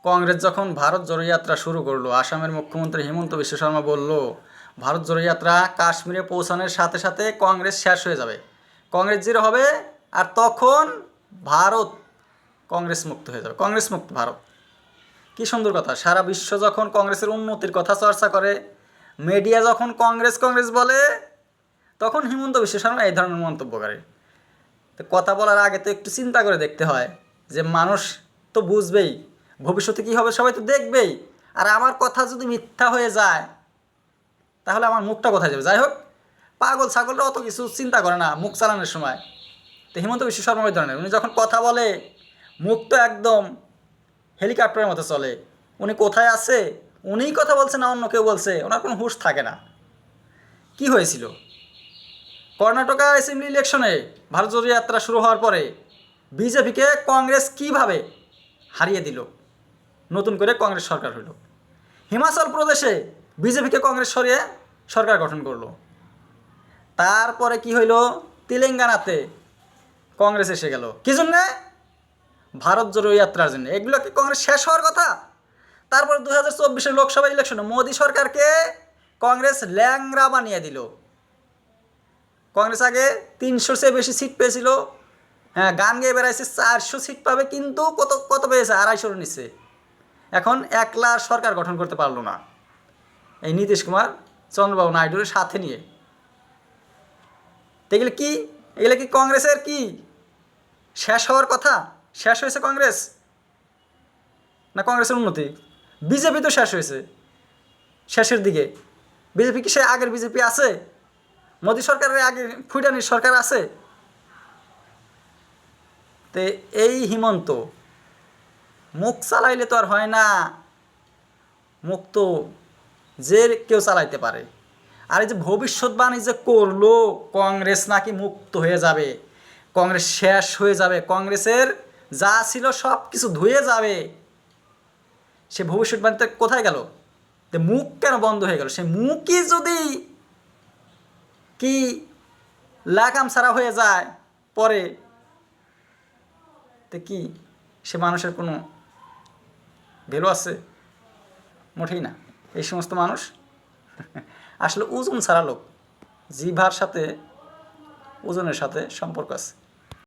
কংগ্রেস যখন ভারত জোড়ো যাত্রা শুরু করলো, আসামের মুখ্যমন্ত্রী হিমন্ত বিশ্ব শর্মা বলল ভারত জোড়ো যাত্রা কাশ্মীরে পৌঁছানোর সাথে সাথে কংগ্রেস শেষ হয়ে যাবে, কংগ্রেস জিরো হবে, আর তখন ভারত কংগ্রেস মুক্ত হয়ে যাবে, কংগ্রেস মুক্ত ভারত। কি সুন্দর কথা! সারা বিশ্ব যখন কংগ্রেসের উন্নতির কথা চর্চা করে, মিডিয়া যখন কংগ্রেস কংগ্রেস বলে, তখন হিমন্ত বিশ্ব শর্মা এই ধরনের মন্তব্য করে। তো কথা বলার আগে তো একটু চিন্তা করে দেখতে হয় যে মানুষ তো বুঝবেই ভবিষ্যতে কী হবে, সবাই তো দেখবেই। আর আমার কথা যদি মিথ্যা হয়ে যায় তাহলে আমার মুখটা কোথায় যাবে? যাই হোক, পাগল ছাগলরা অত কিছু চিন্তা করে না মুখ চালানোর সময়। তো হিমন্ত বিশ্ব শর্মা ওই ধরনের, উনি যখন কথা বলে মুখ তো একদম হেলিকপ্টারের মতো চলে। উনি কোথায় আছে, উনিই কথা বলছে না অন্য কেউ বলছে, ওনার কোনো হুঁশ থাকে না। কি হয়েছিল কর্ণাটকা অ্যাসেম্বলি ইলেকশনে? ভারত জোড়ো যাত্রা শুরু হওয়ার পরে বিজেপিকে কংগ্রেস কিভাবে হারিয়ে দিল, নতুন করে কংগ্রেস সরকার হইল। হিমাচল প্রদেশে বিজেপিকে কংগ্রেস সরিয়ে সরকার গঠন করলো। তারপরে কি হইল, তেলেঙ্গানাতে কংগ্রেস এসে গেল। কী জন্যে? ভারত জোড়ো যাত্রার জন্য। এগুলো কি কংগ্রেস শেষ হওয়ার কথা? তারপর 2024 লোকসভা ইলেকশনে মোদী সরকারকে কংগ্রেস ল্যাংড়া বানিয়ে দিল। কংগ্রেস আগে 300 চেয়ে বেশি সিট পেয়েছিল, হ্যাঁ গান গেয়ে বেড়াইছে 400 সিট পাবে, কিন্তু কত কত পেয়েছে? 250-র নিচে। এখন একলা সরকার গঠন করতে পারলো না এই নীতিশ কুমার চন্দ্রবাবু নাইডুর সাথে নিয়ে। তো এগুলো কি, এগুলো কি কংগ্রেসের কি শেষ হওয়ার কথা? শেষ হয়েছে কংগ্রেস, না কংগ্রেসের উন্নতি? বিজেপি তো শেষ হয়েছে শেষের দিকে। বিজেপি কি সে আগের বিজেপি আছে? মোদী সরকারের আগে ফুটানির সরকার আছে? তে এই হিমন্ত মুখ চালাইলে তো আর হয় না, মুখ তো যে কেউ চালাইতে পারে। আর এই যে ভবিষ্যৎবাণী যে করলো কংগ্রেস নাকি মুক্ত হয়ে যাবে, কংগ্রেস শেষ হয়ে যাবে, কংগ্রেসের যা ছিল সব কিছু ধুয়ে যাবে, সে ভবিষ্যৎবাণীতে কোথায় গেল? তো মুখ কেন বন্ধ হয়ে গেল? সে মুখই যদি কি লাগাম ছাড়া হয়ে যায় পরে, তো কি সে মানুষের কোনো ভ্যালু আছে? মোটেই না। এই সমস্ত মানুষ আসলে ওজন ছাড়া লোক, জিভার সাথে ওজনের সাথে সম্পর্ক আছে।